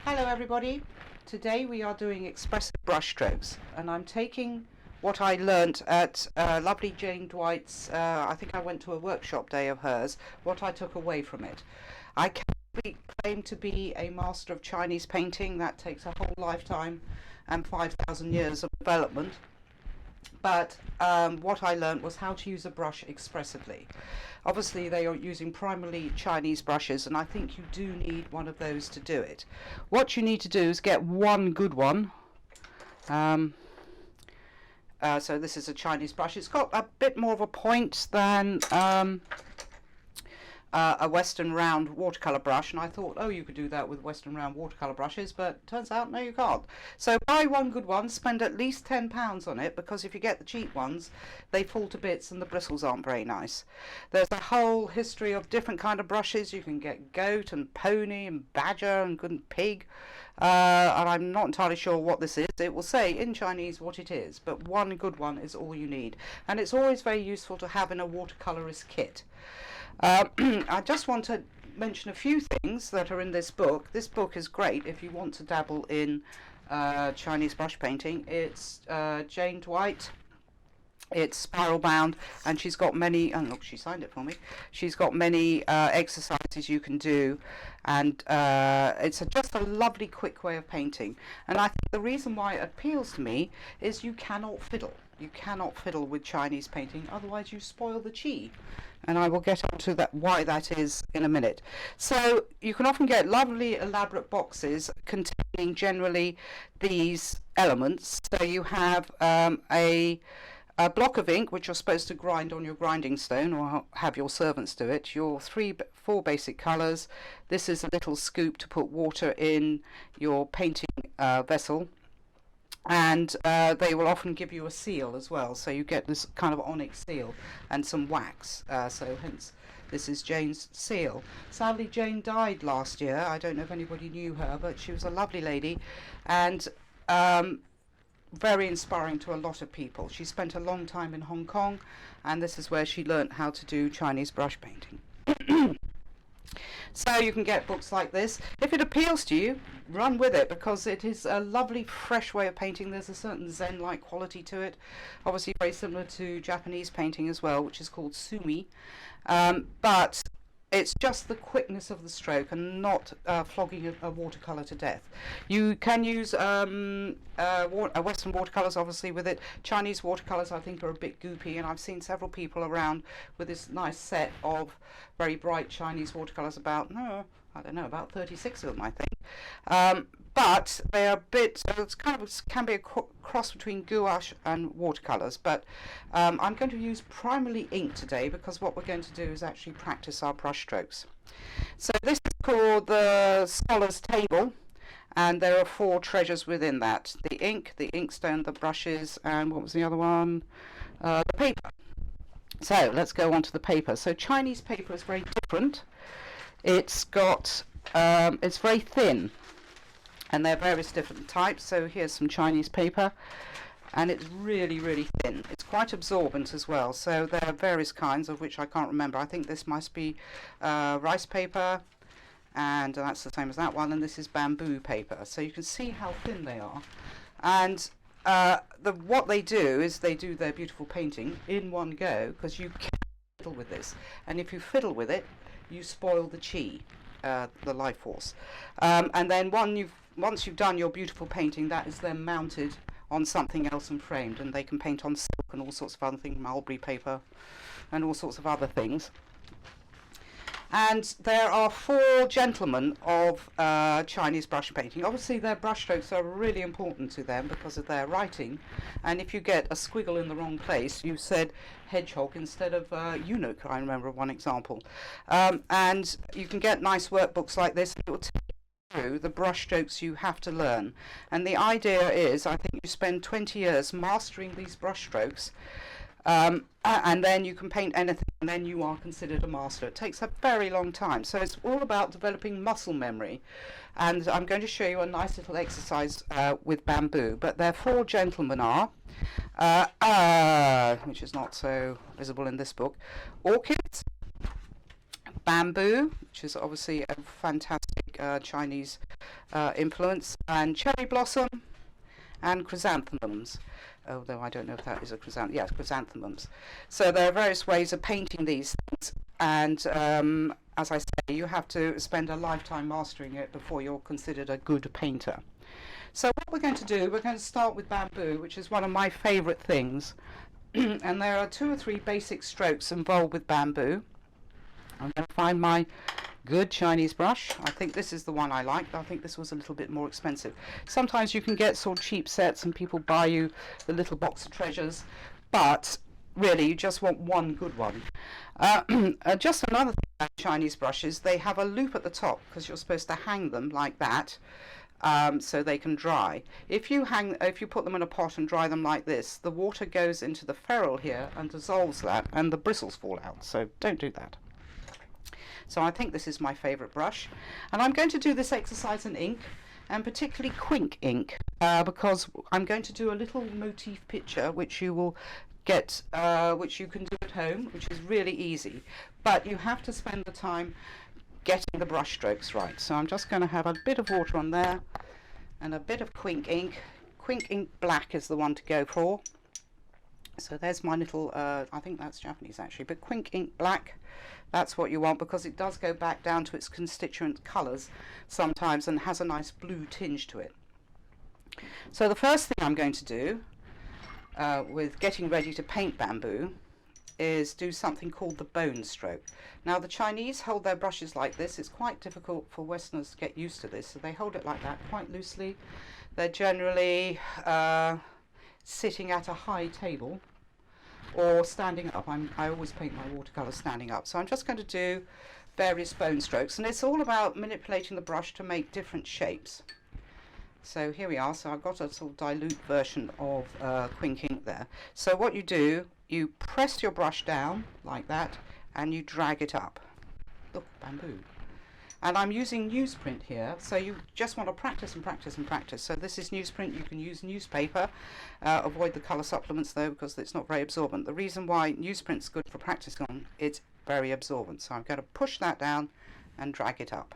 Hello everybody, today we are doing expressive brush strokes and I'm taking what I learnt at lovely Jane Dwight's, I think I went to a workshop day of hers, what I took away from it. I can't claim to be a master of Chinese painting, that takes a whole lifetime and 5,000 years of development. But what I learned was how to use a brush expressively. Obviously they are using primarily Chinese brushes and I think you do need one of those to do it. What you need to do is get one good one. So this is a Chinese brush. It's got a bit more of a point than a Western round watercolor brush, and I thought, oh, you could do that with Western round watercolor brushes, but turns out no, you can't. So buy one good one, spend at least £10 on it, because if you get the cheap ones they fall to bits and the bristles aren't very nice. There's a whole history of different kind of brushes. You can get goat and pony and badger and good pig, and I'm not entirely sure what this is. It will say in Chinese what it is, but one good one is all you need, and it's always very useful to have in a watercolorist kit. I just want to mention a few things that are in this book. This book is great if you want to dabble in Chinese brush painting. It's Jane Dwight. It's spiral bound, and she's got many, and look, she signed it for me. She's got many exercises you can do, and it's just a lovely quick way of painting. And I think the reason why it appeals to me is you cannot fiddle. You cannot fiddle with Chinese painting, otherwise you spoil the chi. And I will get onto that, why that is, in a minute. So you can often get lovely elaborate boxes containing generally these elements. So you have a block of ink which you're supposed to grind on your grinding stone or have your servants do it, your four basic colours. This is a little scoop to put water in your painting vessel. And they will often give you a seal as well, so you get this kind of onyx seal and some wax, so hence this is Jane's seal. Sadly Jane died last year. I don't know if anybody knew her, but she was a lovely lady and very inspiring to a lot of people. She spent a long time in Hong Kong, and this is where she learnt how to do Chinese brush painting. So you can get books like this. If it appeals to you, run with it, because it is a lovely fresh way of painting. There's a certain zen-like quality to it, obviously very similar to Japanese painting as well, which is called sumi, but it's just the quickness of the stroke and not flogging a watercolor to death. You can use Western watercolors obviously with it. Chinese watercolors I think are a bit goopy, and I've seen several people around with this nice set of very bright Chinese watercolors, about, I don't know, about 36 of them I think. But they are a bit, it's kind of can be a cross between gouache and watercolors, but I'm going to use primarily ink today, because what we're going to do is actually practice our brush strokes. So this is called the Scholar's Table, and there are 4 treasures within that: the ink, the inkstone, the brushes, and what was the other one? The paper. So let's go on to the paper. So Chinese paper is very different. It's got, it's very thin, and there are various different types. So here's some Chinese paper, and it's really, really thin. It's quite absorbent as well. So there are various kinds, of which I can't remember. I think this must be rice paper, and that's the same as that one, and this is bamboo paper. So you can see how thin they are. And what they do is they do their beautiful painting in one go, because you can't fiddle with this. And if you fiddle with it, you spoil the chi, the life force. And then once you've done your beautiful painting, that is then mounted on something else and framed, and they can paint on silk and all sorts of other things, mulberry paper and all sorts of other things. And there are 4 gentlemen of Chinese brush painting. Obviously their brush strokes are really important to them because of their writing, and if you get a squiggle in the wrong place, you said hedgehog instead of eunuch, I remember one example. And you can get nice workbooks like this. It will take you through the brush strokes you have to learn, and the idea is, I think you spend 20 years mastering these brush strokes, and then you can paint anything, and then you are considered a master. It takes a very long time, so it's all about developing muscle memory. And I'm going to show you a nice little exercise with bamboo. But their 4 gentlemen are, which is not so visible in this book: Orchid, bamboo, which is obviously a fantastic Chinese influence, and cherry blossom, and chrysanthemums. Although I don't know if that is a chrysanthemum. Yes, chrysanthemums. So there are various ways of painting these things, and as I say, you have to spend a lifetime mastering it before you're considered a good painter. So what we're going to do, we're going to start with bamboo, which is one of my favourite things. And there are 2 or 3 basic strokes involved with bamboo. I'm going to find my good Chinese brush. I think this is the one I like. I think this was a little bit more expensive. Sometimes you can get sort of cheap sets and people buy you the little box of treasures, but really you just want one good one. Just another thing about Chinese brushes, they have a loop at the top because you're supposed to hang them like that. So they can dry. If you put them in a pot and dry them like this, the water goes into the ferrule here and dissolves that, and the bristles fall out. So don't do that. So I think this is my favourite brush, and I'm going to do this exercise in ink, and particularly Quink ink, because I'm going to do a little motif picture which you will get, which you can do at home, which is really easy, but you have to spend the time getting the brush strokes right. So I'm just going to have a bit of water on there and a bit of Quink ink. Quink ink black is the one to go for. So there's my little, I think that's Japanese actually, but Quink ink black, that's what you want, because it does go back down to its constituent colours sometimes and has a nice blue tinge to it. So the first thing I'm going to do with getting ready to paint bamboo is do something called the bone stroke. Now the Chinese hold their brushes like this. It's quite difficult for Westerners to get used to this, so they hold it like that quite loosely. They're generally sitting at a high table or standing up. I always paint my watercolours standing up, so I'm just going to do various bone strokes, and it's all about manipulating the brush to make different shapes. So here we are. So I've got a sort of dilute version of Quink ink there. So what you do, you press your brush down like that and you drag it up. Look, bamboo. And I'm using newsprint here, so you just want to practice and practice and practice. So this is newsprint. You can use newspaper. Avoid the colour supplements though, because it's not very absorbent. The reason why newsprint's good for practice on, it's very absorbent. So I'm going to push that down and drag it up.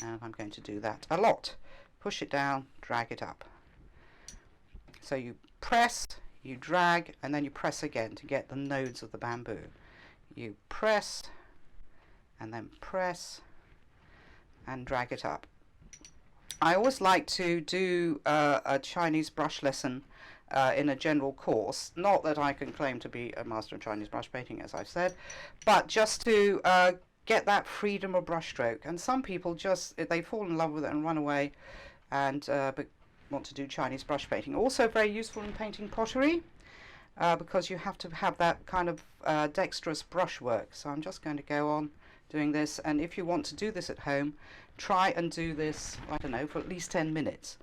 And I'm going to do that a lot. Push it down, drag it up. So you press, you drag, and then you press again to get the nodes of the bamboo. You press, and then press, and drag it up. I always like to do a Chinese brush lesson in a general course. Not that I can claim to be a master of Chinese brush painting, as I've said, but just to get that freedom of brushstroke. And some people just, they fall in love with it and run away and but want to do Chinese brush painting. Also very useful in painting pottery because you have to have that kind of dexterous brushwork. So I'm just going to go on doing this, and if you want to do this at home, try and do this, I don't know, for at least 10 minutes.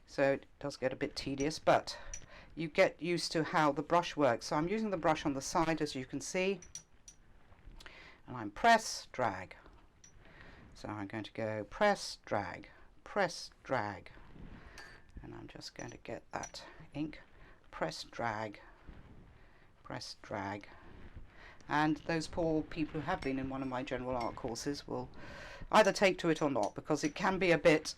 So it does get a bit tedious, but you get used to how the brush works. So I'm using the brush on the side, as you can see, and I'm press, drag. So I'm going to go press, drag, press, drag, and I'm just going to get that ink, press, drag, press, drag. And those poor people who have been in one of my general art courses will either take to it or not, because it can be a bit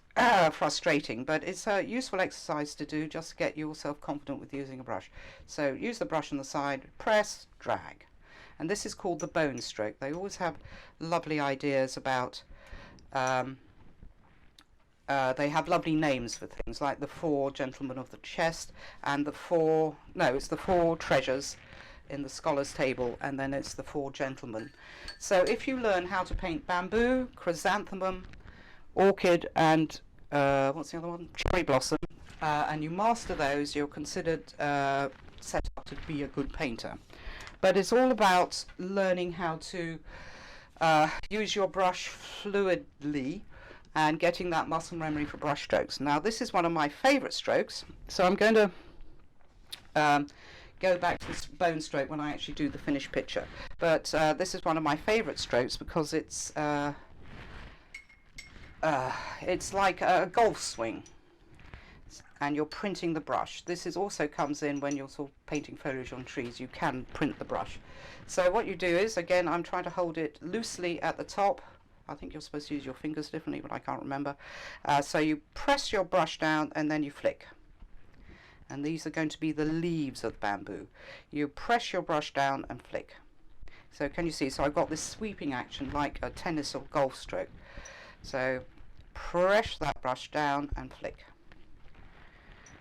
frustrating, but it's a useful exercise to do just to get yourself confident with using a brush. So use the brush on the side, press, drag. And this is called the bone stroke. They always have lovely ideas about, they have lovely names for things, like the 4 gentlemen of the chest, and the 4, no, it's the 4 treasures in the scholar's table, and then it's the 4 gentlemen. So if you learn how to paint bamboo, chrysanthemum, orchid, and what's the other one? Cherry blossom, and you master those, you're considered set up to be a good painter. But it's all about learning how to use your brush fluidly and getting that muscle memory for brush strokes. Now this is one of my favourite strokes, so I'm going to go back to this bone stroke when I actually do the finished picture. But this is one of my favourite strokes because it's like a golf swing. and you're printing the brush. This is also comes in when you're sort of painting foliage on trees. You can print the brush. So what you do is, again, I'm trying to hold it loosely at the top. I think you're supposed to use your fingers differently, but I can't remember. So you press your brush down and then you flick. And these are going to be the leaves of the bamboo. You press your brush down and flick. So can you see? So I've got this sweeping action like a tennis or golf stroke. So press that brush down and flick.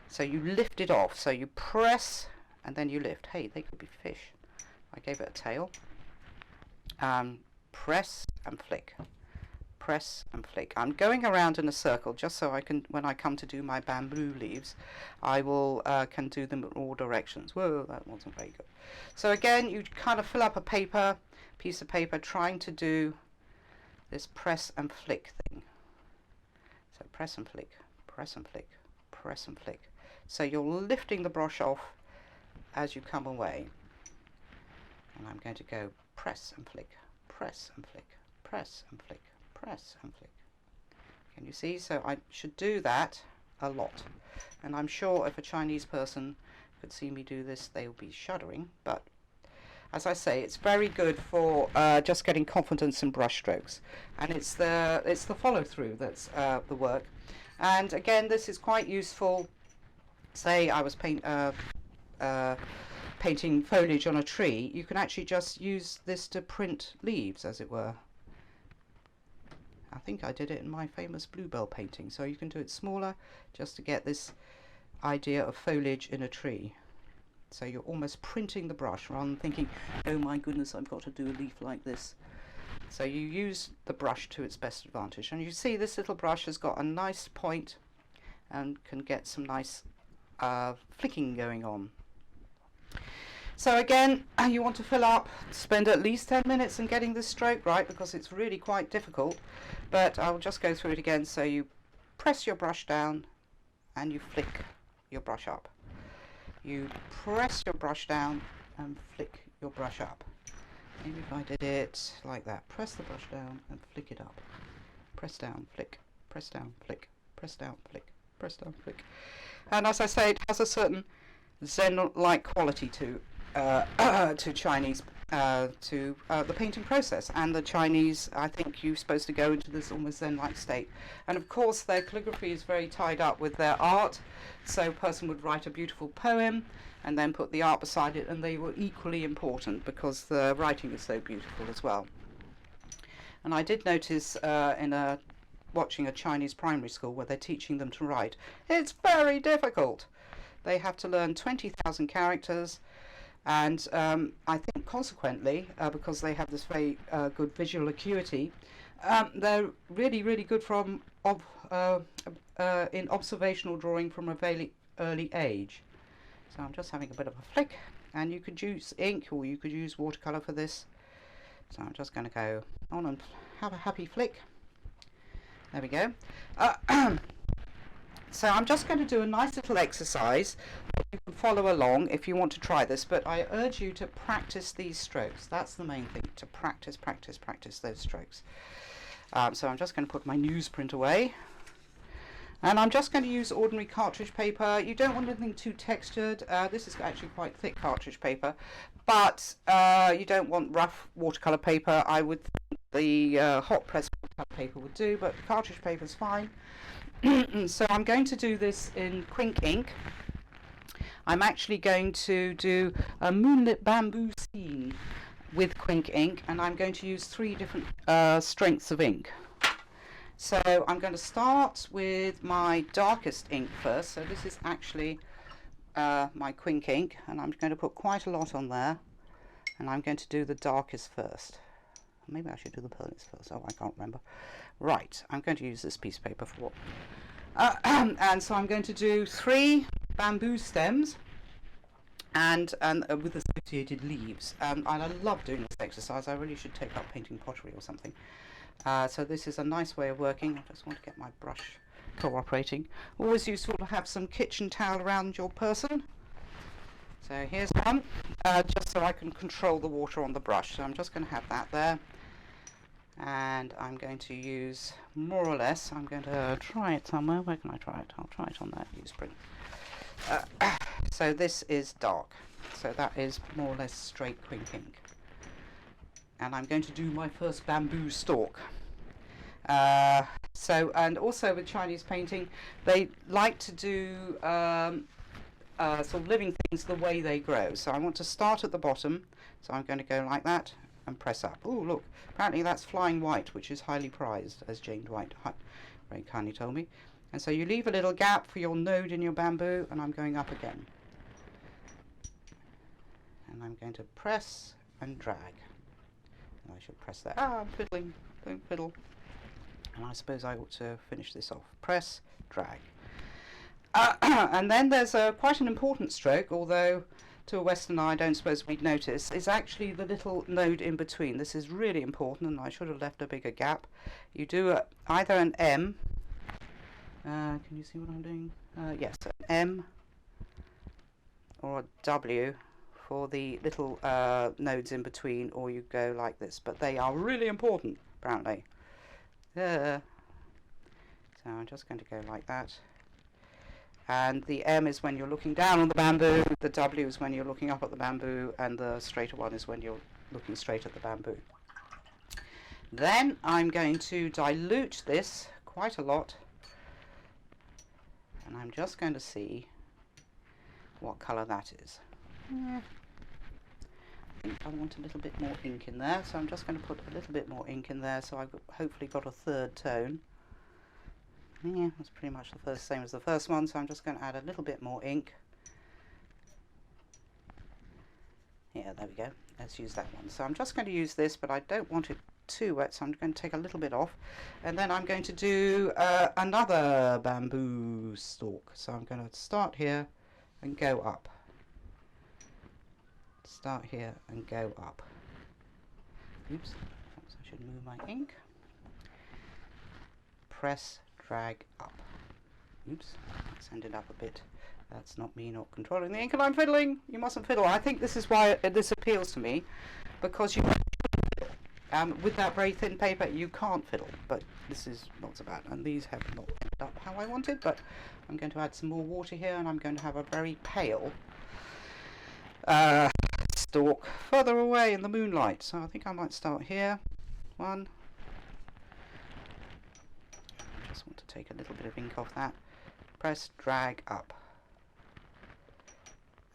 So you lift it off. So you press and then you lift. Hey, they could be fish. I gave it a tail. Press and flick. Press and flick. I'm going around in a circle just so I can, when I come to do my bamboo leaves, I will can do them in all directions. Whoa, that wasn't very good. So again, you kind of fill up a piece of paper, trying to do this press and flick thing. So press and flick, press and flick, press and flick. So you're lifting the brush off as you come away. And I'm going to go press and flick, press and flick, press and flick, press and flick. Can you see? So I should do that a lot. And I'm sure if a Chinese person could see me do this, they would be shuddering. But as I say, it's very good for just getting confidence in brush strokes. And it's the follow through that's the work. And again, this is quite useful. Say I was painting foliage on a tree, you can actually just use this to print leaves, as it were. I think I did it in my famous bluebell painting, so you can do it smaller just to get this idea of foliage in a tree. So you're almost printing the brush rather than thinking, oh my goodness, I've got to do a leaf like this. So you use the brush to its best advantage. And you see this little brush has got a nice point and can get some nice flicking going on. So again, you want to fill up, spend at least 10 minutes in getting this stroke right, because it's really quite difficult. But I'll just go through it again. So you press your brush down and you flick your brush up. You press your brush down and flick your brush up. Maybe if I did it like that. Press the brush down and flick it up. Press down, flick, press down, flick, press down, flick, press down, flick. And as I say, it has a certain Zen-like quality to Chinese, the painting process. And the Chinese, I think you're supposed to go into this almost Zen-like state. And of course, their calligraphy is very tied up with their art. So a person would write a beautiful poem and then put the art beside it, and they were equally important because the writing is so beautiful as well. And I did notice watching a Chinese primary school where they're teaching them to write. It's very difficult. They have to learn 20,000 characters, and I think consequently, because they have this very good visual acuity, they're really, really good in observational drawing from a very early age. So I'm just having a bit of a flick, and you could use ink or you could use watercolour for this. So I'm just going to go on and have a happy flick. There we go. So I'm just going to do a nice little exercise. You can follow along if you want to try this, but I urge you to practice these strokes. That's the main thing, to practice those strokes. So I'm just going to put my newsprint away. And I'm just going to use ordinary cartridge paper. You don't want anything too textured. This is actually quite thick cartridge paper, but you don't want rough watercolour paper. I would think the hot press watercolour paper would do, but cartridge paper is fine. So I'm going to do this in Quink ink. I'm actually going to do a moonlit bamboo scene with Quink ink, and I'm going to use 3 different strengths of ink. So I'm going to start with my darkest ink first. So this is actually my Quink ink, and I'm going to put quite a lot on there, and I'm going to do the darkest first. Maybe I should do the pearliest first. Oh, I can't remember. Right, I'm going to use this piece of paper for and so I'm going to do 3 bamboo stems and with associated leaves. And I love doing this exercise. I really should take up painting pottery or something. So this is a nice way of working. I just want to get my brush cooperating. Always useful to have some kitchen towel around your person. So here's one, just so I can control the water on the brush. So I'm just going to have that there. and I'm going to use more or less, I'm going to try it somewhere. Where can I try it? I'll try it on that newsprint. So this is dark, so that is more or less straight quick ink, and I'm going to do my first bamboo stalk. And also with Chinese painting, they like to do sort of living things the way they grow. So I want to start at the bottom, so I'm going to go like that and press up. Oh, look, apparently that's flying white, which is highly prized, as Jane White very kindly told me. And so you leave a little gap for your node in your bamboo, and I'm going up again. And I'm going to press and drag. And I should press that. Ah, I'm fiddling. Don't fiddle. And I suppose I ought to finish this off. Press, drag. And then there's quite an important stroke, although to a Western eye I don't suppose we'd notice, is actually the little node in between. This is really important, and I should have left a bigger gap. You do either an M. Can you see what I'm doing? Yes, an M or a W for the little nodes in between, or you go like this. But they are really important, apparently. So I'm just going to go like that. And the M is when you're looking down on the bamboo, the W is when you're looking up at the bamboo, and the straighter one is when you're looking straight at the bamboo. Then I'm going to dilute this quite a lot, and I'm just going to see what colour that is. I think I want a little bit more ink in there, so I'm just going to put a little bit more ink in there, so I've hopefully got a third tone. Yeah, that's pretty much the same as the first one, so I'm just going to add a little bit more ink. Yeah, there we go. Let's use that one. So I'm just going to use this, but I don't want it too wet, so I'm going to take a little bit off. And then I'm going to do another bamboo stalk. So I'm going to start here and go up. Start here and go up. Oops, perhaps I should move my ink. Press, drag up. Oops, that's ended up a bit. That's not me not controlling the ink, and I'm fiddling. You mustn't fiddle. I think this is why this appeals to me, because you with that very thin paper you can't fiddle, but this is not so bad, and these have not ended up how I wanted. But I'm going to add some more water here, and I'm going to have a very pale stalk further away in the moonlight. So I think I might start here. One. I just want to take a little bit of ink off that. Press, drag up.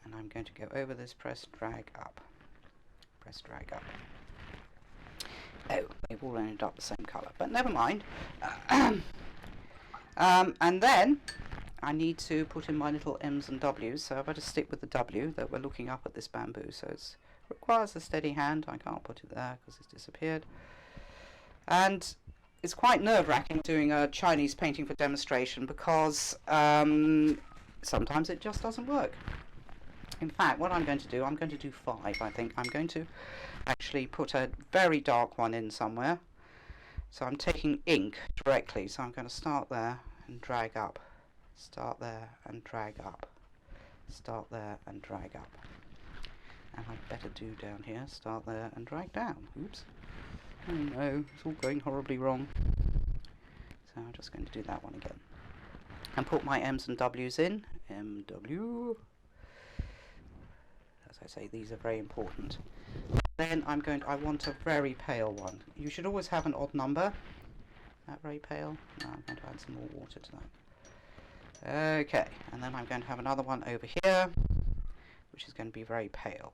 And I'm going to go over this, press, drag up. Press, drag up. Oh, they've all ended up the same colour, but never mind. And then I need to put in my little M's and W's, so I better stick with the W that we're looking up at this bamboo. So it requires a steady hand. I can't put it there because it's disappeared. And it's quite nerve-wracking doing a Chinese painting for demonstration, because sometimes it just doesn't work. In fact, what I'm going to do 5, I think. I'm going to actually put a very dark one in somewhere. So I'm taking ink directly, so I'm going to start there and drag up. Start there and drag up. Start there and drag up. And I'd better do down here, start there and drag down. Oops. Oh no, it's all going horribly wrong. So I'm just going to do that one again. And put my M's and W's in. MW. As I say, these are very important. Then I want a very pale one. You should always have an odd number. That very pale. Now I'm going to add some more water to that. Okay, and then I'm going to have another one over here, which is going to be very pale,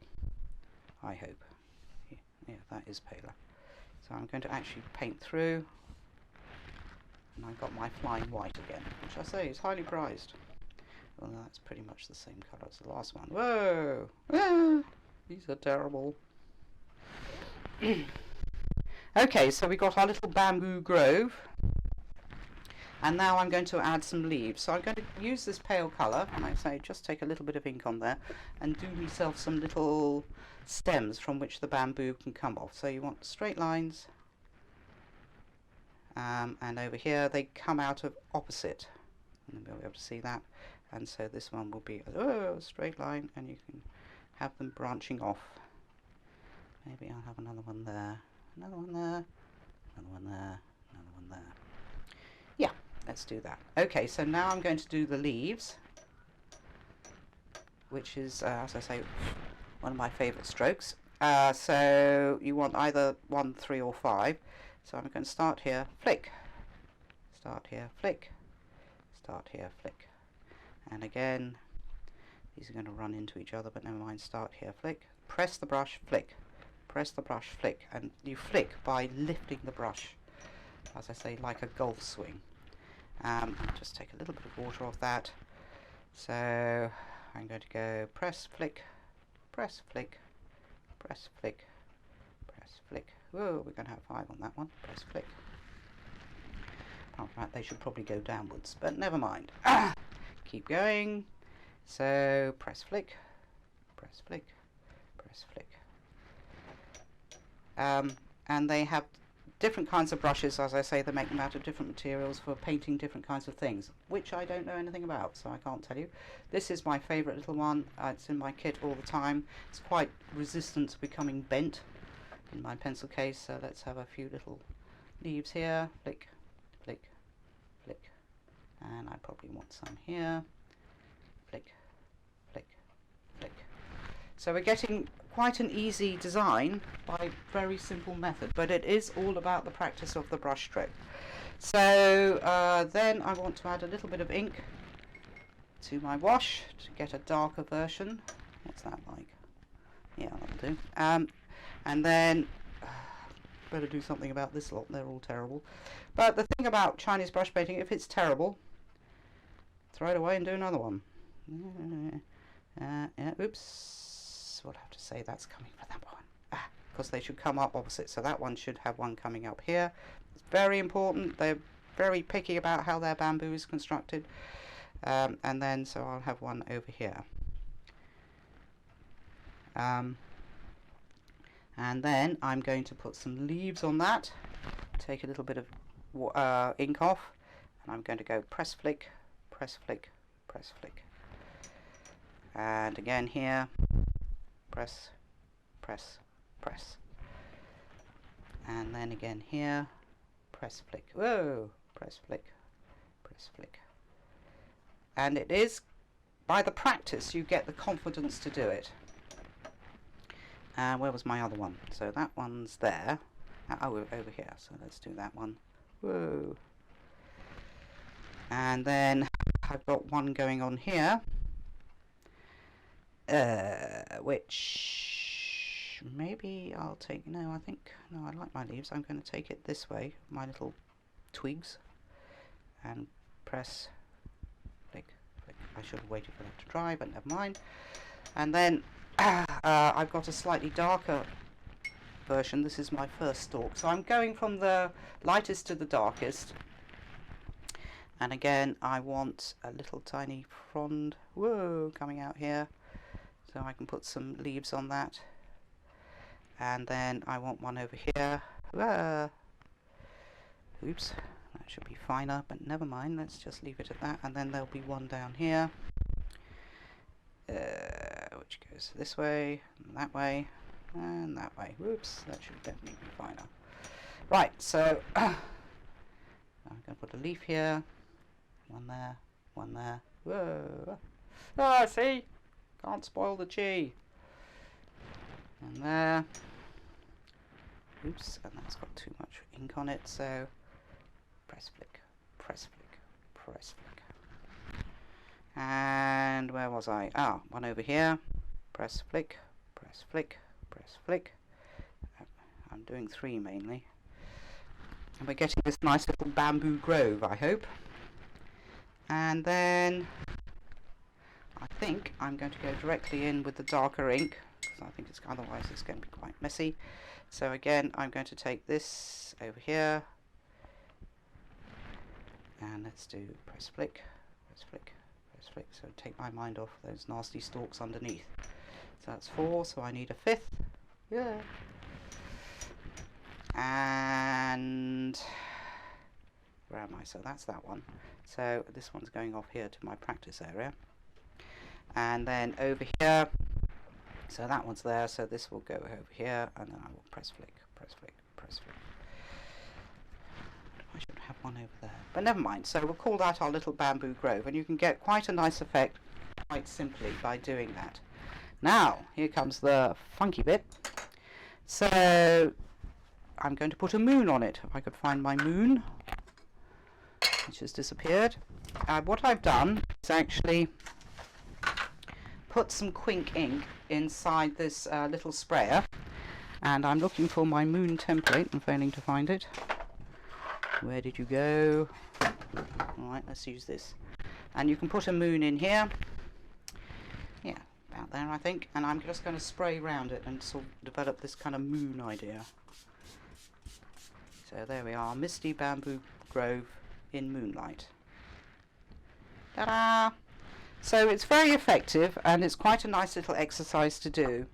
I hope. Yeah, that is paler. So I'm going to actually paint through, and I've got my flying white again, which I say is highly prized. Well, that's pretty much the same colour as the last one. Whoa! Ah, these are terrible. Okay, so we got our little bamboo grove, and now I'm going to add some leaves. So I'm going to use this pale colour, and I say just take a little bit of ink on there and do myself some little stems from which the bamboo can come off. So you want straight lines, and over here they come out of opposite, and we'll be able to see that. And so this one will be a straight line, and you can have them branching off. Maybe I'll have another one there, another one there, another one there. Yeah, let's do that. Okay, so now I'm going to do the leaves, which is, as I say, one of my favourite strokes. So you want either 1, 3 or 5. So I'm going to start here, flick, start here, flick, start here, flick. And again, these are going to run into each other, but never mind, start here, flick, press the brush, flick, press the brush, flick, and you flick by lifting the brush, as I say, like a golf swing. Just take a little bit of water off that. So I'm going to go press, flick, press, flick, press, flick, press, flick. Whoa, we're going to have 5 on that one. Press, flick. Apart from that, they should probably go downwards, but never mind. Keep going. So press, flick, press, flick, press, flick. And they have different kinds of brushes, as I say. They make them out of different materials for painting different kinds of things, which I don't know anything about, so I can't tell you. This is my favourite little one. It's in my kit all the time. It's quite resistant to becoming bent in my pencil case, so let's have a few little leaves here. Flick, flick, flick. And I probably want some here. Flick, flick, flick. So we're getting quite an easy design by very simple method, but it is all about the practice of the brush stroke. So then I want to add a little bit of ink to my wash to get a darker version. What's that like? Yeah, that'll do. And then better do something about this lot. They're all terrible. But the thing about Chinese brush painting, if it's terrible, throw it away and do another one. Yeah, oops. We'll have to say that's coming for that one. Because they should come up opposite. So that one should have one coming up here. It's very important. They're very picky about how their bamboo is constructed. And then, so I'll have one over here. And then I'm going to put some leaves on that, take a little bit of ink off, and I'm going to go press, flick, press, flick, press, flick. And again here, press, press, press. And then again here, press, flick, whoa, press, flick, press, flick. And it is, by the practice, you get the confidence to do it. Where was my other one? So that one's there. Oh, over here. So let's do that one. Whoa. And then I've got one going on here, which maybe I'll take. No, I like my leaves. I'm going to take it this way, my little twigs, and press, flick, flick. I should have waited for that to dry, but never mind. And then I've got a slightly darker version. This is my first stalk. So I'm going from the lightest to the darkest. And again, I want a little tiny frond, whoa, coming out here. So I can put some leaves on that. And then I want one over here. Oops, that should be finer, but never mind. Let's just leave it at that. And then there'll be one down here. Which goes this way, and that way, and that way. Whoops, that should definitely be finer. Right, so I'm going to put a leaf here, one there, one there. Whoa! Ah, see? Can't spoil the chi. And there. Oops, and that's got too much ink on it, so press, flick, press, flick, press, flick. And where was I? One over here. Press, flick, press, flick, press, flick. I'm doing 3 mainly. And we're getting this nice little bamboo grove, I hope. And then I think I'm going to go directly in with the darker ink, because I think otherwise it's going to be quite messy. So again, I'm going to take this over here. And let's do press, flick, press, flick. Flick, so take my mind off those nasty stalks underneath. So that's 4, so I need a 5th. Yeah. And where am I? So that's that one. So this one's going off here to my practice area. And then over here, so that one's there, so this will go over here, and then I will press, flick, press, flick, press, flick. should have one over there, but never mind. So we'll call that our little bamboo grove, and you can get quite a nice effect quite simply by doing that. Now, here comes the funky bit. So I'm going to put a moon on it. If I could find my moon, which has disappeared. What I've done is actually put some Quink ink inside this little sprayer, and I'm looking for my moon template. I'm failing to find it. Where did you go? Alright, let's use this. And you can put a moon in here. Yeah, about there I think. And I'm just going to spray around it and sort of develop this kind of moon idea. So there we are, Misty Bamboo Grove in moonlight. Ta-da! So it's very effective, and it's quite a nice little exercise to do.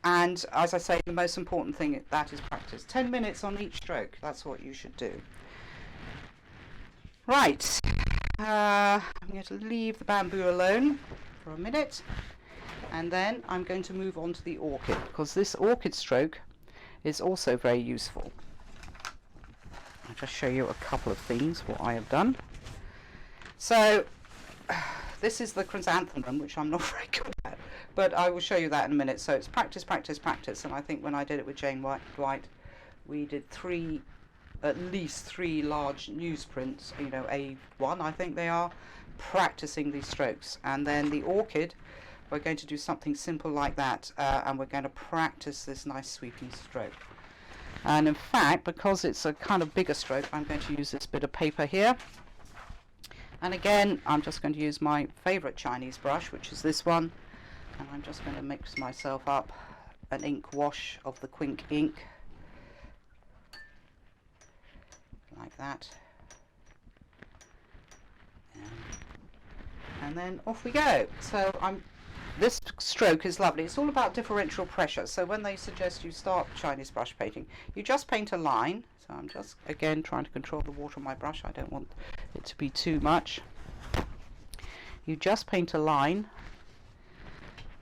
And as I say, the most important thing that is practice. 10 minutes on each stroke, that's what you should do. Right, I'm going to leave the bamboo alone for a minute, and then I'm going to move on to the orchid, because this orchid stroke is also very useful. I'll just show you a couple of things, what I have done. So, this is the chrysanthemum, which I'm not very good at, but I will show you that in a minute. So it's practice, practice, practice, and I think when I did it with Jane White, we did at least three large newsprints, you know, A1 I think they are, practicing these strokes. And then the orchid, we're going to do something simple like that, and we're going to practice this nice sweeping stroke. And in fact, because it's a kind of bigger stroke, I'm going to use this bit of paper here. And again, I'm just going to use my favourite Chinese brush, which is this one, and I'm just going to mix myself up an ink wash of the Quink ink, like that, and then off we go. So this stroke is lovely. It's all about differential pressure. So when they suggest you start Chinese brush painting, you just paint a line. So I'm just, again, trying to control the water on my brush. I don't want it to be too much. You just paint a line,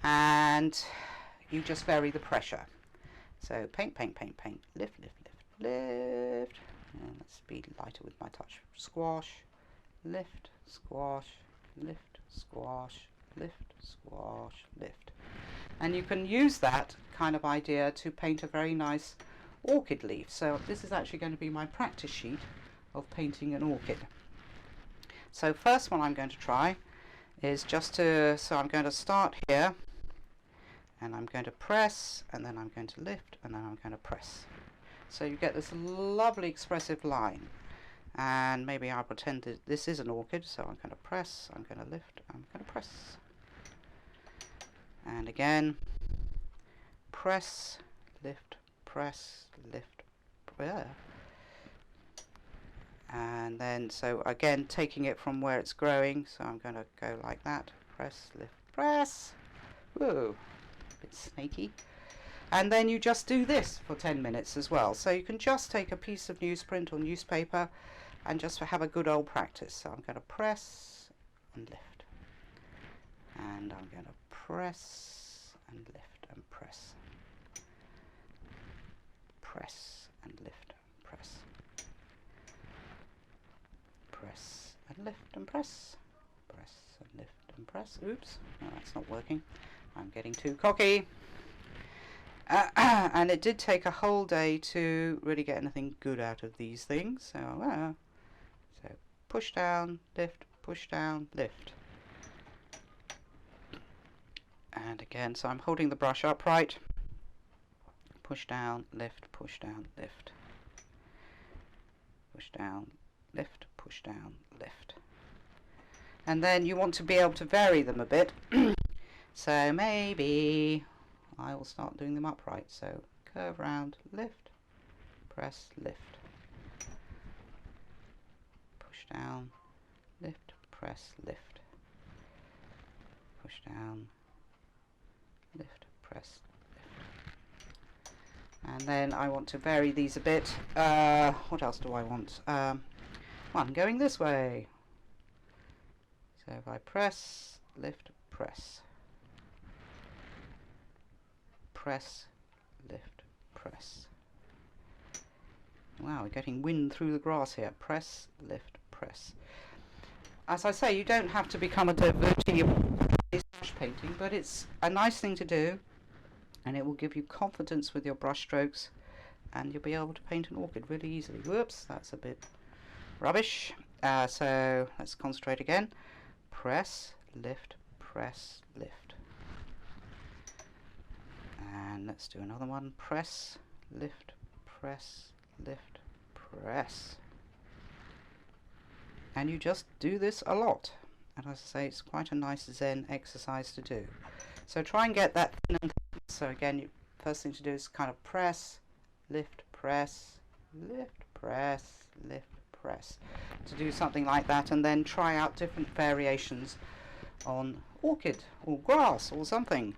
and you just vary the pressure. So paint, paint, paint, paint, lift, lift, lift, lift. And let's be lighter with my touch. Squash, lift, squash, lift, squash, lift, squash, lift. And you can use that kind of idea to paint a very nice orchid leaf. So this is actually going to be my practice sheet of painting an orchid. So first one I'm going to try is just to, so I'm going to start here, and I'm going to press, and then I'm going to lift, and then I'm going to press. So you get this lovely expressive line. And maybe I'll pretend that this is an orchid, so I'm going to press, I'm going to lift, I'm going to press. And again, press, lift, press, lift, and then, so again, taking it from where it's growing, so I'm going to go like that, press, lift, press, whoa, a bit snaky. And then you just do this for 10 minutes as well. So you can just take a piece of newsprint or newspaper and just have a good old practice. So I'm going to press and lift, and I'm going to press and lift and press, press and lift, press, press and lift and press, press and lift and press. Oops, no, that's not working. I'm getting too cocky. And it did take a whole day to really get anything good out of these things. So, so push down, lift, lift. And again, so I'm holding the brush upright. Push down, lift, push down, lift. Push down, lift, push down, lift. And then you want to be able to vary them a bit. So maybe I will start doing them upright. So curve round, lift, press, lift. Push down, lift, press, lift. Push down, lift, press, lift. And then I want to vary these a bit. What else do I want? Well, I'm going this way. So if I press, lift, press. Press, lift, press. Wow, we're getting wind through the grass here. Press, lift, press. As I say, you don't have to become a devotee of brush painting, but it's a nice thing to do, and it will give you confidence with your brush strokes, and you'll be able to paint an orchid really easily. Whoops, that's a bit rubbish. So let's concentrate again. Press, lift, press, lift. And let's do another one. Press, lift, press, lift, press. And you just do this a lot. And as I say, it's quite a nice Zen exercise to do. So try and get that thin and thin. So again, first thing to do is kind of press, lift, press, lift, press, lift, press. To do something like that, and then try out different variations on orchid or grass or something.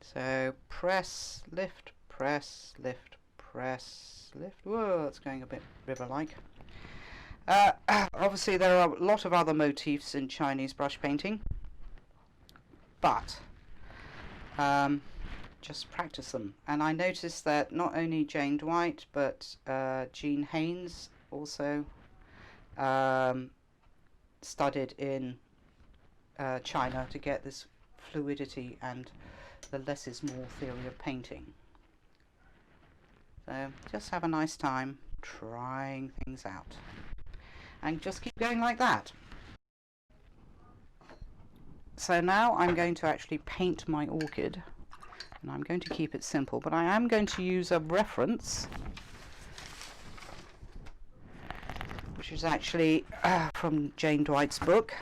So press, lift, press, lift, press, lift. Whoa, it's going a bit river-like. Obviously there are a lot of other motifs in Chinese brush painting, but just practice them. And I noticed that not only Jane Dwight, but Jean Haynes also studied in China to get this fluidity and the less is more theory of painting. So just have a nice time trying things out, and just keep going like that. So now I'm going to actually paint my orchid, and I'm going to keep it simple, but I am going to use a reference which is actually from Jane Dwight's book.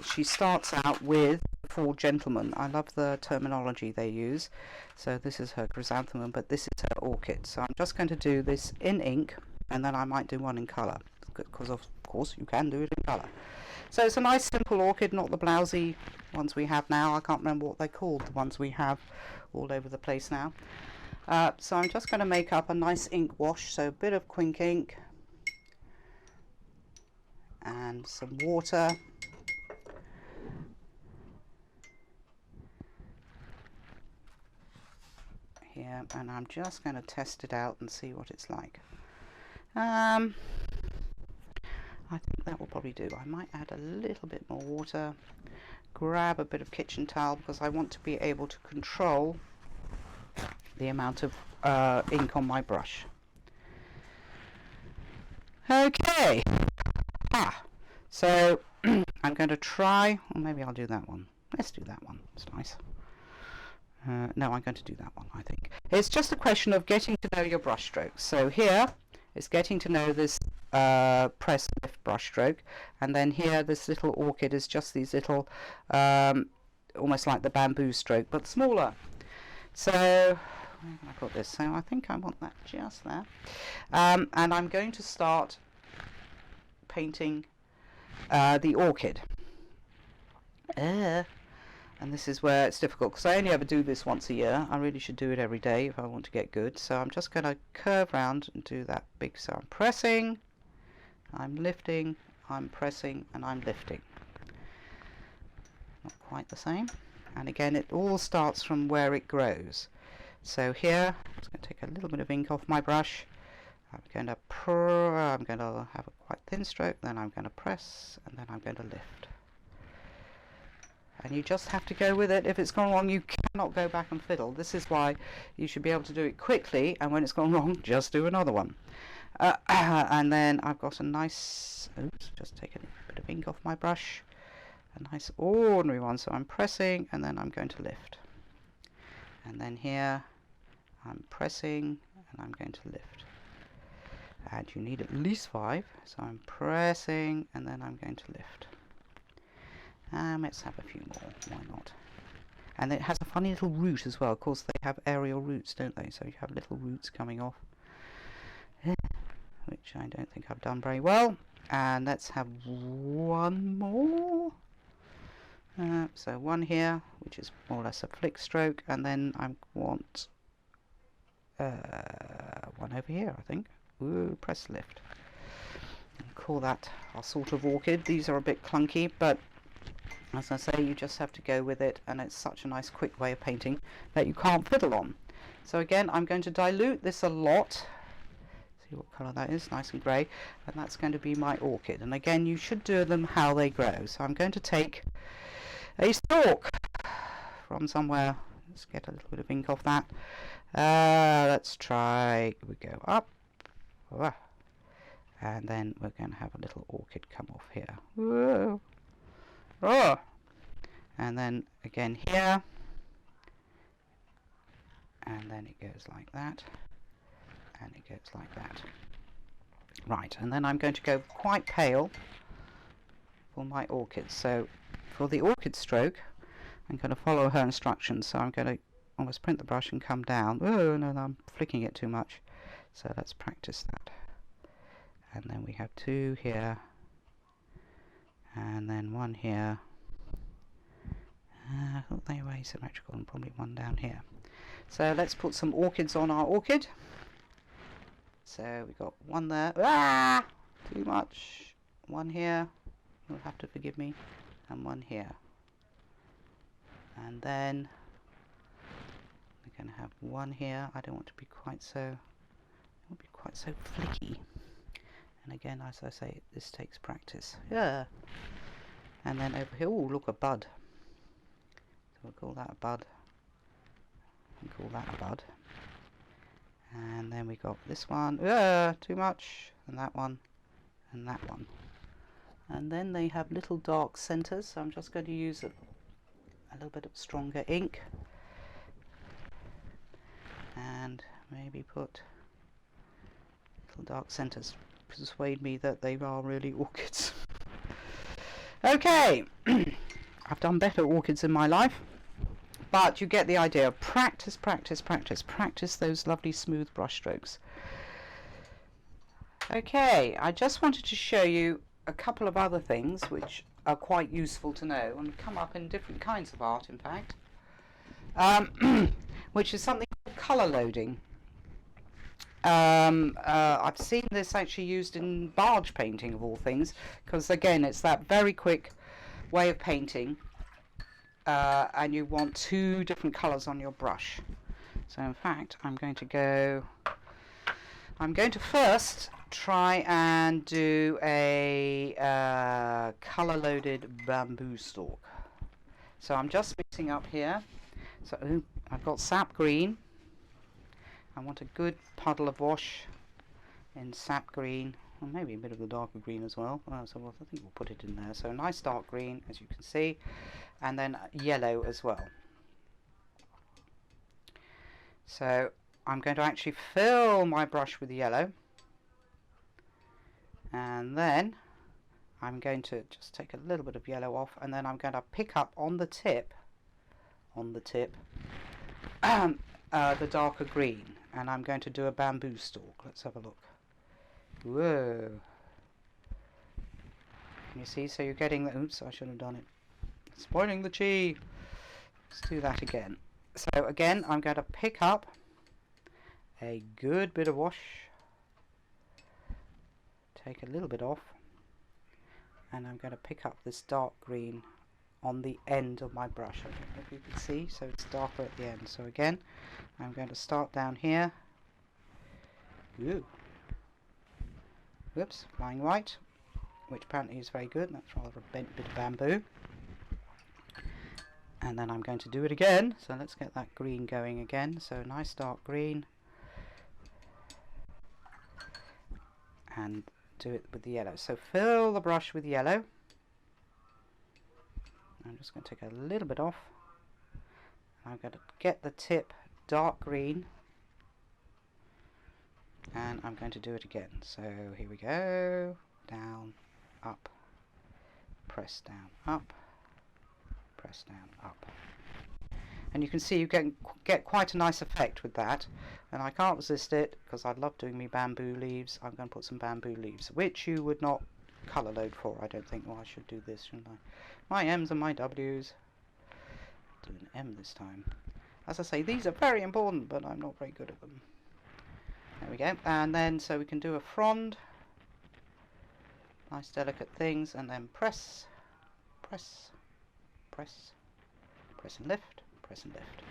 She starts out with Four Gentlemen. I love the terminology they use. So this is her chrysanthemum, but this is her orchid. So I'm just going to do this in ink, and then I might do one in colour, because of course you can do it in colour. So it's a nice simple orchid, not the blousy ones we have now. I can't remember what they're called, the ones we have all over the place now. So I'm just going to make up a nice ink wash, so a bit of quick ink and some water. Here, and I'm just going to test it out and see what it's like. I think that will probably do. I might add a little bit more water, grab a bit of kitchen towel, because I want to be able to control the amount of ink on my brush. Okay, so I'm going to try, or maybe I'll do that one. Let's do that one, it's nice. No, I'm going to do that one, I think. It's just a question of getting to know your brush strokes. So here, it's getting to know this press lift brush stroke, and then here, this little orchid is just these little, almost like the bamboo stroke, but smaller. So, where can I put this? So I think I want that just there. And I'm going to start painting the orchid. And this is where it's difficult, because I only ever do this once a year. I really should do it every day if I want to get good. So I'm just going to curve round and do that big. So I'm pressing, I'm lifting, I'm pressing, and I'm lifting. Not quite the same. And again, it all starts from where it grows. So here, I'm just going to take a little bit of ink off my brush. I'm going to have a quite thin stroke, then I'm going to press, and then I'm going to lift. And you just have to go with it. If it's gone wrong, you cannot go back and fiddle. This is why you should be able to do it quickly, and when it's gone wrong, just do another one. And then I've got a nice, oops, just take a bit of ink off my brush, a nice ordinary one. So I'm pressing, and then I'm going to lift. And then here, I'm pressing, and I'm going to lift. And you need at least 5, so I'm pressing, and then I'm going to lift. Let's have a few more, why not? And it has a funny little root as well. Of course, they have aerial roots, don't they? So you have little roots coming off, which I don't think I've done very well. And let's have one more. So one here, which is more or less a flick stroke, and then I want one over here, I think. Ooh, press lift. And call that our sort of orchid. These are a bit clunky, but as I say, you just have to go with it, and it's such a nice quick way of painting that you can't fiddle on. So again, I'm going to dilute this a lot, See what colour that is, nice and grey. And that's going to be my orchid. And again, you should do them how they grow. So I'm going to take a stalk from somewhere. Let's get a little bit of ink off that. Let's try, we go up. And then we're going to have a little orchid come off here. Whoa. Oh. And then again here. And then it goes like that. And it goes like that. Right, and then I'm going to go quite pale for my orchids. So for the orchid stroke, I'm going to follow her instructions. So I'm going to almost print the brush and come down. Oh, no, I'm flicking it too much. So let's practice that. And then we have two here. And then one here. I thought they were asymmetrical, and probably one down here. So let's put some orchids on our orchid. So we got one there. Ah! Too much. One here. You'll have to forgive me. And one here. And then we're going to have one here. I don't want to be quite so flicky. And again, as I say, this takes practice. Yeah. And then over here, oh, look, a bud. So we'll call that a bud. And call that a bud. And then we got this one. Too much. And that one. And that one. And then they have little dark centers. So I'm just going to use a little bit of stronger ink. And maybe put little dark centers. Persuade me that they are really orchids. Okay. I've done better orchids in my life. But you get the idea. Practice, practice, practice. Practice those lovely smooth brush strokes. Okay, I just wanted to show you a couple of other things which are quite useful to know and come up in different kinds of art, in fact. Which is something called colour loading. I've seen this actually used in barge painting, of all things, because again, it's that very quick way of painting. And you want two different colours on your brush. So in fact, I'm going to first try and do a colour loaded bamboo stalk. So I'm just mixing up here. So I've got sap green. I want a good puddle of wash in sap green, or maybe a bit of the darker green as well. So I think we'll put it in there. So nice dark green, as you can see. And then yellow as well. So I'm going to actually fill my brush with yellow, and then I'm going to just take a little bit of yellow off, and then I'm going to pick up on the tip the darker green, and I'm going to do a bamboo stalk. Let's have a look. Whoa. Can you see? So you're getting the, oops, I should have done it. Spoiling the chi. Let's do that again. So again, I'm going to pick up a good bit of wash, take a little bit off, and I'm going to pick up this dark green on the end of my brush. I don't know if you can see, so it's darker at the end. So again, I'm going to start down here. Ooh. Whoops, flying right, which apparently is very good. That's rather a bent bit of bamboo. And then I'm going to do it again. So let's get that green going again. So nice dark green. And do it with the yellow. So fill the brush with yellow. I'm just going to take a little bit off. I'm going to get the tip dark green. And I'm going to do it again. So here we go. Down, up, press down, up. Press down, up. And you can see you get quite a nice effect with that, and I can't resist it because I love doing me bamboo leaves. I'm going to put some bamboo leaves, which you would not colour load for, I don't think. Well, I should do this, shouldn't I? My M's and my W's. Do an M this time. As I say, these are very important, but I'm not very good at them. There we go. And then so we can do a frond. Nice delicate things, and then press, press, press, press and lift, press and lift.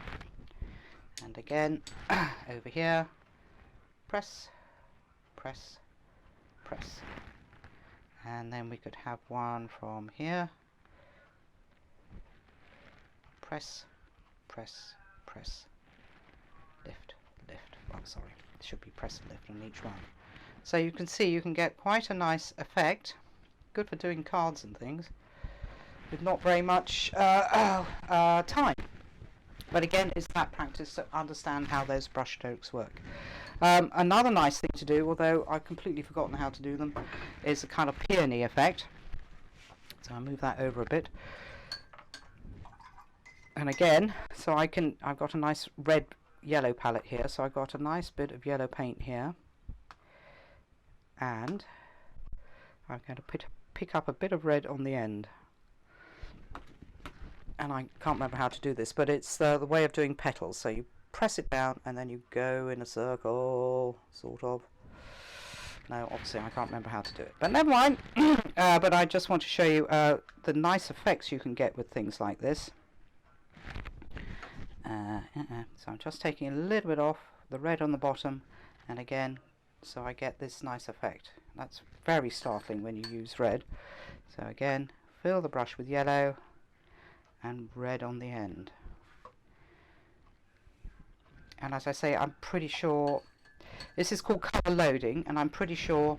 And again, over here, press, press, press. And then we could have one from here. Press, press, press, lift, lift. Oh, sorry, it should be press and lift on each one. So you can see you can get quite a nice effect. Good for doing cards and things with not very much time. But again, it's that practice to understand how those brush strokes work. Another nice thing to do, although I've completely forgotten how to do them, is a kind of peony effect. So I'll move that over a bit. And again, so I've got a nice red yellow palette here, so I've got a nice bit of yellow paint here. And I'm going to pick up a bit of red on the end. And I can't remember how to do this, but it's the way of doing petals. So you press it down and then you go in a circle, sort of. No, obviously I can't remember how to do it, but never mind. But I just want to show you the nice effects you can get with things like this. So I'm just taking a little bit off the red on the bottom, and again, so I get this nice effect. That's very startling when you use red. So again, fill the brush with yellow and red on the end. And as I say, I'm pretty sure this is called colour loading, and I'm pretty sure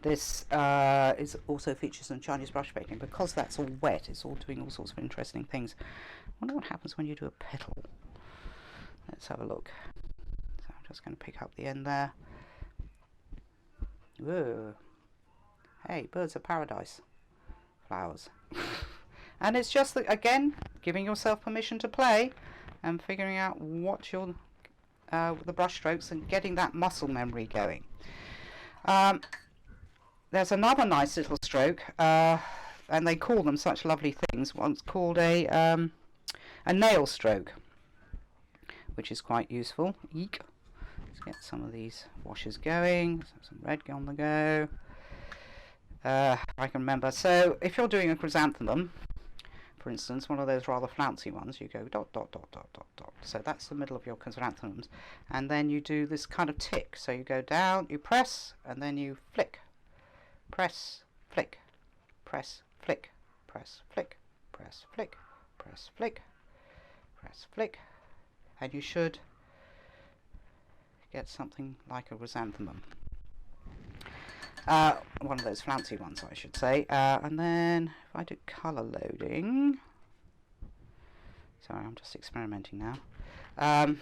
this is also features in Chinese brush painting. Because that's all wet, it's all doing all sorts of interesting things. I wonder what happens when you do a petal. Let's have a look. So I'm just going to pick up the end there. Whoa. Hey, birds of paradise. Flowers. And it's just, again, giving yourself permission to play and figuring out what your the brush strokes and getting that muscle memory going. There's another nice little stroke, and they call them such lovely things. One's called a nail stroke, which is quite useful. Eek. Let's get some of these washes going. Some red on the go. I can remember. So if you're doing a chrysanthemum, for instance, one of those rather flouncy ones, you go dot, dot, dot, dot, dot, dot. So that's the middle of your chrysanthemums. And then you do this kind of tick. So you go down, you press, and then you flick. Press, flick, press, flick, press, flick, press, flick, press, flick, press, flick. And you should get something like a chrysanthemum. One of those flouncy ones, I should say. And then if I do colour loading, sorry, I'm just experimenting now.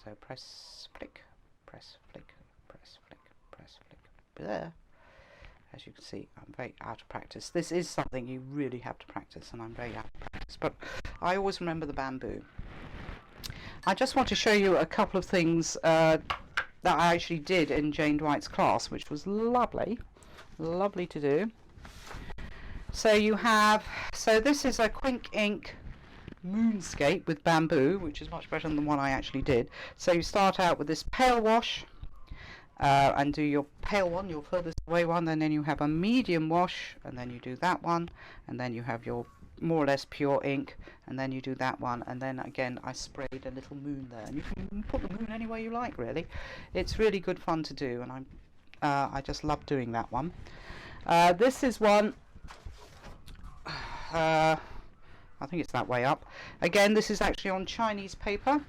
So press, flick, press, flick, press, flick, press, flick. There. As you can see, I'm very out of practice. This is something you really have to practice, and I'm very out of practice. But I always remember the bamboo. I just want to show you a couple of things that I actually did in Jane Dwight's class, which was lovely to do. So you have, so this is a Quink Ink moonscape with bamboo, which is much better than the one I actually did. So you start out with this pale wash, and do your pale one, your furthest away one, and then you have a medium wash, and then you do that one, and then you have your more or less pure ink, and then you do that one, and then again I sprayed a little moon there, and you can put the moon any way you like, really. It's really good fun to do, and I just love doing that one. This is one, I think it's that way up. Again, this is actually on Chinese paper,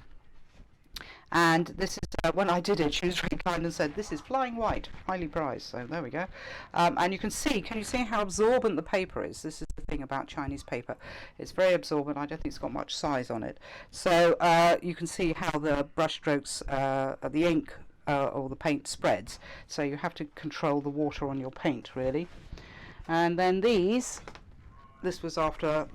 and this is when I did it, she was very kind and said, this is flying white, highly prized. So there we go. And you can see, can you see how absorbent the paper is? This is the thing about Chinese paper. It's very absorbent. I don't think it's got much size on it. So you can see how the brush strokes, the ink or the paint spreads. So you have to control the water on your paint, really. And then this was after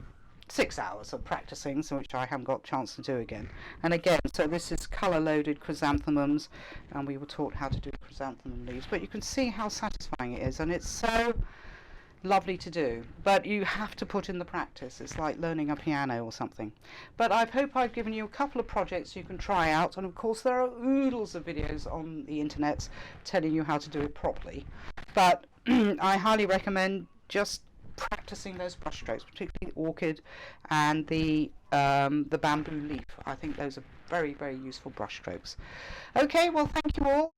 6 hours of practicing, so which I haven't got a chance to do again. And again, so this is colour loaded chrysanthemums, and we were taught how to do chrysanthemum leaves, but you can see how satisfying it is, and it's so lovely to do, but you have to put in the practice. It's like learning a piano or something. But I hope I've given you a couple of projects you can try out, and of course there are oodles of videos on the internet telling you how to do it properly, but I highly recommend just practicing those brush strokes, particularly the orchid and the bamboo leaf. I think those are very, very useful brush strokes. Okay, well, thank you all.